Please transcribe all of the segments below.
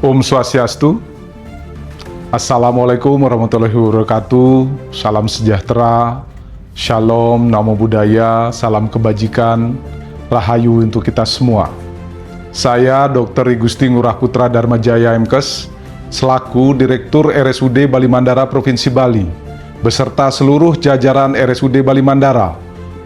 Om Swastiastu. Assalamualaikum warahmatullahi wabarakatuh. Salam sejahtera, shalom, namo buddhaya, salam kebajikan, rahayu untuk kita semua. Saya Dr. I Gusti Ngurah Putra Dharmajaya MKes, selaku Direktur RSUD Bali Mandara Provinsi Bali, beserta seluruh jajaran RSUD Bali Mandara,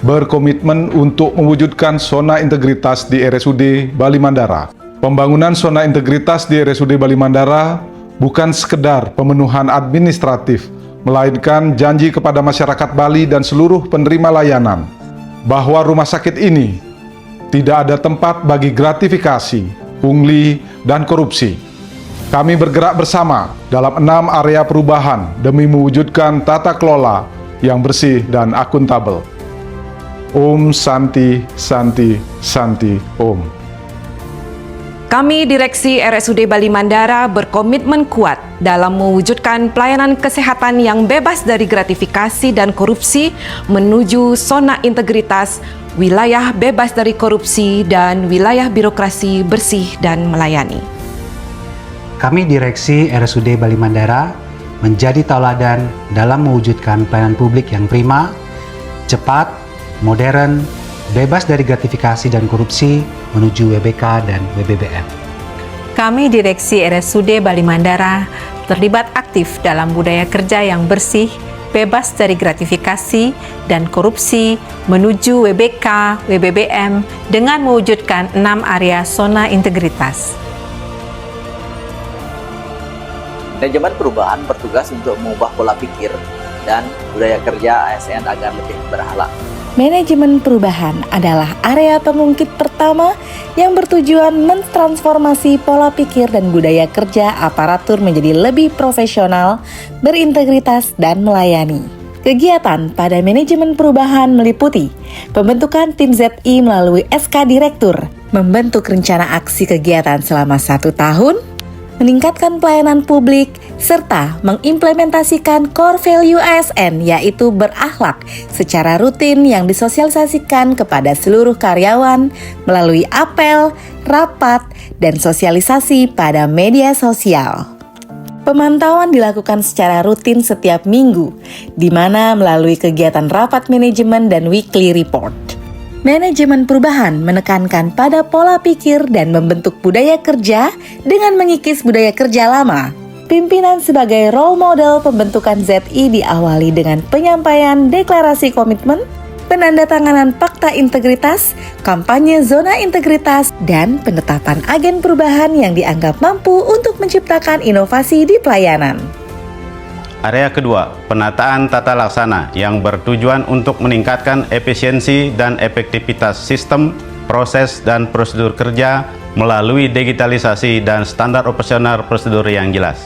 berkomitmen untuk mewujudkan zona integritas di RSUD Bali Mandara. Pembangunan zona integritas di RSUD Bali Mandara bukan sekedar pemenuhan administratif, melainkan janji kepada masyarakat Bali dan seluruh penerima layanan bahwa rumah sakit ini tidak ada tempat bagi gratifikasi, pungli, dan korupsi. Kami bergerak bersama dalam 6 area perubahan demi mewujudkan tata kelola yang bersih dan akuntabel. Om Santi, Santi, Santi, Om. Kami Direksi RSUD Bali Mandara berkomitmen kuat dalam mewujudkan pelayanan kesehatan yang bebas dari gratifikasi dan korupsi menuju zona integritas, wilayah bebas dari korupsi, dan wilayah birokrasi bersih dan melayani. Kami Direksi RSUD Bali Mandara menjadi tauladan dalam mewujudkan pelayanan publik yang prima, cepat, modern, bebas dari gratifikasi dan korupsi menuju WBK dan WBBM. Kami Direksi RSUD Bali Mandara terlibat aktif dalam budaya kerja yang bersih, bebas dari gratifikasi dan korupsi menuju WBK, WBBM dengan mewujudkan 6 area zona integritas. Manajemen perubahan bertugas untuk mengubah pola pikir dan budaya kerja ASN agar lebih berakhlak. Manajemen perubahan adalah area pengungkit pertama yang bertujuan mentransformasi pola pikir dan budaya kerja aparatur menjadi lebih profesional, berintegritas, dan melayani. Kegiatan pada manajemen perubahan meliputi pembentukan tim ZI melalui SK Direktur, membentuk rencana aksi kegiatan selama 1 tahun, meningkatkan pelayanan publik, serta mengimplementasikan core value ASN yaitu berakhlak secara rutin yang disosialisasikan kepada seluruh karyawan melalui apel, rapat, dan sosialisasi pada media sosial. Pemantauan dilakukan secara rutin setiap minggu, di mana melalui kegiatan rapat manajemen dan weekly report. Manajemen perubahan menekankan pada pola pikir dan membentuk budaya kerja dengan mengikis budaya kerja lama. Pimpinan sebagai role model pembentukan ZI diawali dengan penyampaian deklarasi komitmen, penandatanganan fakta integritas, kampanye zona integritas, dan penetapan agen perubahan yang dianggap mampu untuk menciptakan inovasi di pelayanan. Area kedua, penataan tata laksana yang bertujuan untuk meningkatkan efisiensi dan efektivitas sistem, proses, dan prosedur kerja melalui digitalisasi dan standar operasional prosedur yang jelas.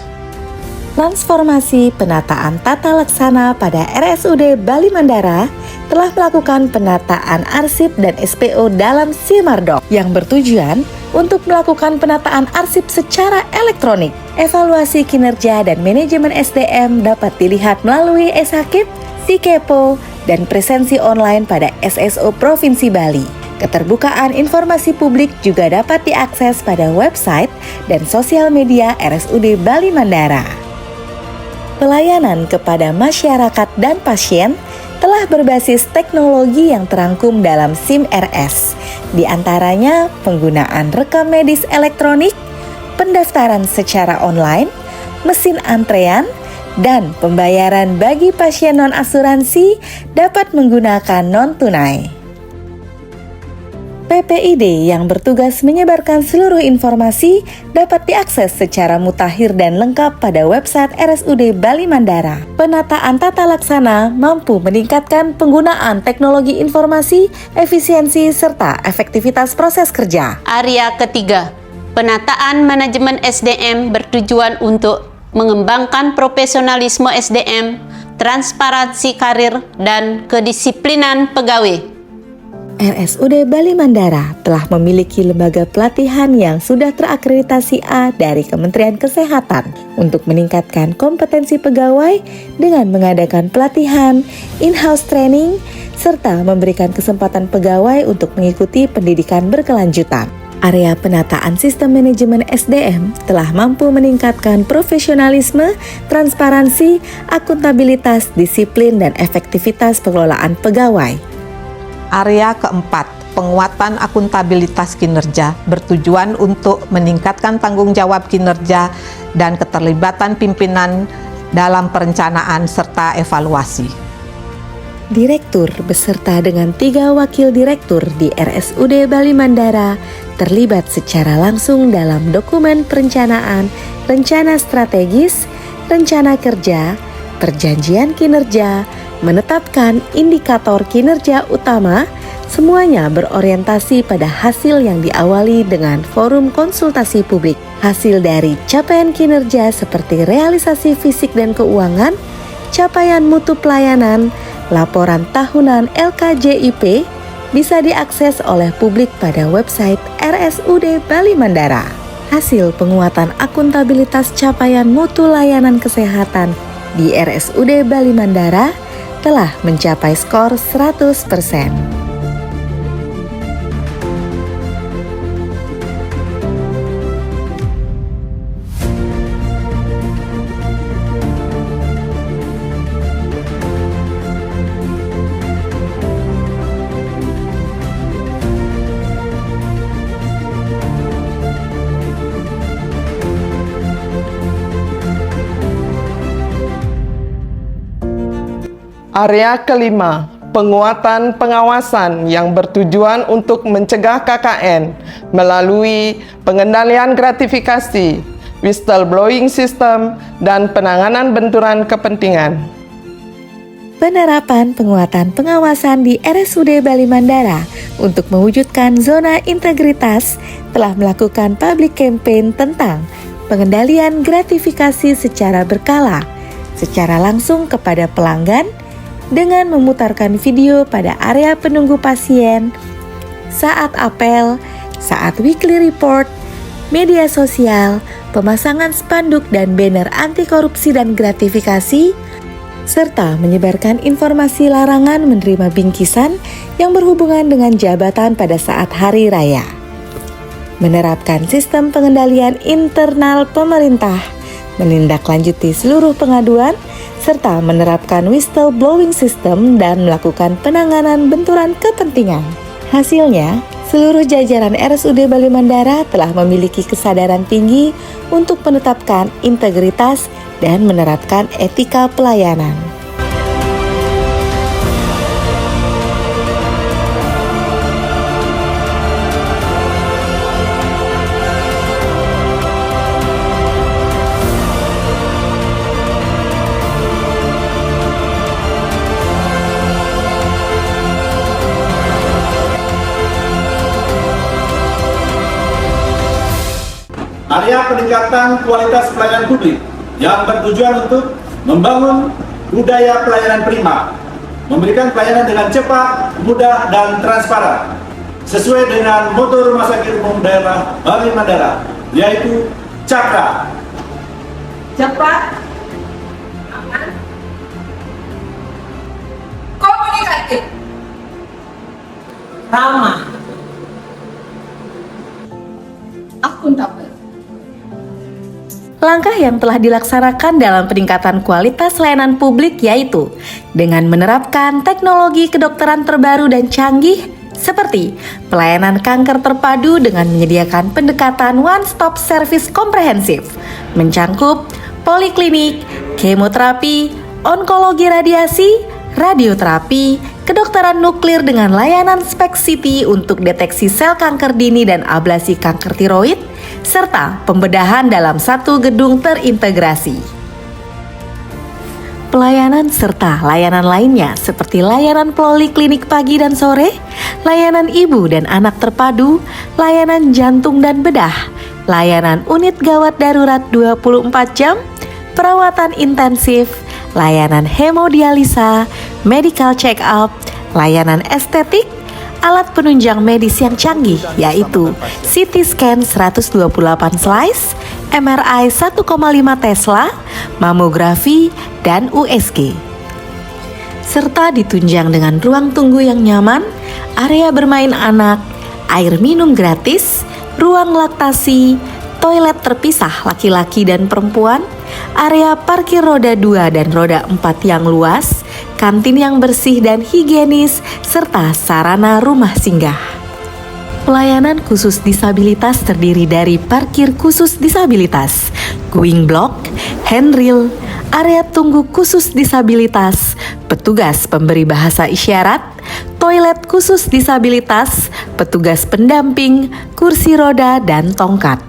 Transformasi penataan tata laksana pada RSUD Bali Mandara telah melakukan penataan arsip dan SPO dalam Simardok yang bertujuan untuk melakukan penataan arsip secara elektronik. Evaluasi kinerja dan manajemen SDM dapat dilihat melalui S-Hakib, Sikepo, dan presensi online pada SSO Provinsi Bali. Keterbukaan informasi publik juga dapat diakses pada website dan sosial media RSUD Bali Mandara. Pelayanan kepada masyarakat dan pasien telah berbasis teknologi yang terangkum dalam SIM-RS, di antaranya penggunaan rekam medis elektronik, pendaftaran secara online, mesin antrean, dan pembayaran bagi pasien non-asuransi dapat menggunakan non-tunai. PPID yang bertugas menyebarkan seluruh informasi dapat diakses secara mutakhir dan lengkap pada website RSUD Bali Mandara. Penataan tata laksana mampu meningkatkan penggunaan teknologi informasi, efisiensi, serta efektivitas proses kerja. Area ketiga, penataan manajemen SDM bertujuan untuk mengembangkan profesionalisme SDM, transparansi karir, dan kedisiplinan pegawai. RSUD Bali Mandara telah memiliki lembaga pelatihan yang sudah terakreditasi A dari Kementerian Kesehatan untuk meningkatkan kompetensi pegawai dengan mengadakan pelatihan, in-house training, serta memberikan kesempatan pegawai untuk mengikuti pendidikan berkelanjutan. Area penataan sistem manajemen SDM telah mampu meningkatkan profesionalisme, transparansi, akuntabilitas, disiplin, dan efektivitas pengelolaan pegawai. Area keempat, penguatan akuntabilitas kinerja bertujuan untuk meningkatkan tanggung jawab kinerja dan keterlibatan pimpinan dalam perencanaan serta evaluasi. Direktur beserta dengan 3 wakil direktur di RSUD Bali Mandara terlibat secara langsung dalam dokumen perencanaan, rencana strategis, rencana kerja, perjanjian kinerja, menetapkan indikator kinerja utama, semuanya berorientasi pada hasil yang diawali dengan forum konsultasi publik. Hasil dari capaian kinerja seperti realisasi fisik dan keuangan, capaian mutu pelayanan, laporan tahunan LKJIP bisa diakses oleh publik pada website RSUD Bali Mandara. Hasil penguatan akuntabilitas capaian mutu layanan kesehatan di RSUD Bali Mandara telah mencapai skor 100%. Area kelima, penguatan pengawasan yang bertujuan untuk mencegah KKN melalui pengendalian gratifikasi, whistleblowing system, dan penanganan benturan kepentingan. Penerapan penguatan pengawasan di RSUD Bali Mandara untuk mewujudkan zona integritas telah melakukan public campaign tentang pengendalian gratifikasi secara berkala, secara langsung kepada pelanggan, dengan memutarkan video pada area penunggu pasien, saat apel, saat weekly report, media sosial, pemasangan spanduk dan banner anti korupsi dan gratifikasi, serta menyebarkan informasi larangan menerima bingkisan yang berhubungan dengan jabatan pada saat hari raya. Menerapkan sistem pengendalian internal pemerintah, menindaklanjuti seluruh pengaduan, serta menerapkan whistleblowing system dan melakukan penanganan benturan kepentingan. Hasilnya, seluruh jajaran RSUD Bali Mandara telah memiliki kesadaran tinggi untuk menetapkan integritas dan menerapkan etika pelayanan. Area peningkatan kualitas pelayanan publik yang bertujuan untuk membangun budaya pelayanan prima, memberikan pelayanan dengan cepat, mudah, dan transparan, sesuai dengan moto Rumah Sakit Umum Daerah Bali Mandara, yaitu CAKRA. Cepat, aman, komunikatif, ramah, akuntabel. Langkah yang telah dilaksanakan dalam peningkatan kualitas layanan publik yaitu dengan menerapkan teknologi kedokteran terbaru dan canggih seperti pelayanan kanker terpadu dengan menyediakan pendekatan one-stop service komprehensif, mencangkup poliklinik, kemoterapi, onkologi radiasi, radioterapi, kedokteran nuklir dengan layanan SPECT-CT untuk deteksi sel kanker dini dan ablasi kanker tiroid, serta pembedahan dalam satu gedung terintegrasi. Pelayanan serta layanan lainnya seperti layanan poliklinik pagi dan sore, layanan ibu dan anak terpadu, layanan jantung dan bedah, layanan unit gawat darurat 24 jam, perawatan intensif, layanan hemodialisa, medical check-up, layanan estetik, alat penunjang medis yang canggih yaitu CT scan 128 slice, MRI 1,5 Tesla, mamografi, dan USG. Serta ditunjang dengan ruang tunggu yang nyaman, area bermain anak, air minum gratis, ruang laktasi, toilet terpisah laki-laki dan perempuan, area parkir roda 2 dan roda 4 yang luas, kantin yang bersih dan higienis, serta sarana rumah singgah. Pelayanan khusus disabilitas terdiri dari parkir khusus disabilitas, going block, handrail, area tunggu khusus disabilitas, petugas pemberi bahasa isyarat, toilet khusus disabilitas, petugas pendamping, kursi roda, dan tongkat.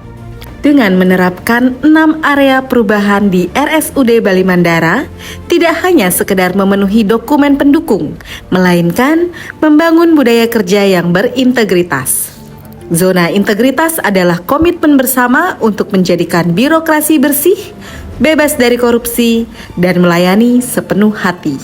Dengan menerapkan 6 area perubahan di RSUD Bali Mandara, tidak hanya sekedar memenuhi dokumen pendukung, melainkan membangun budaya kerja yang berintegritas. Zona integritas adalah komitmen bersama untuk menjadikan birokrasi bersih, bebas dari korupsi, dan melayani sepenuh hati.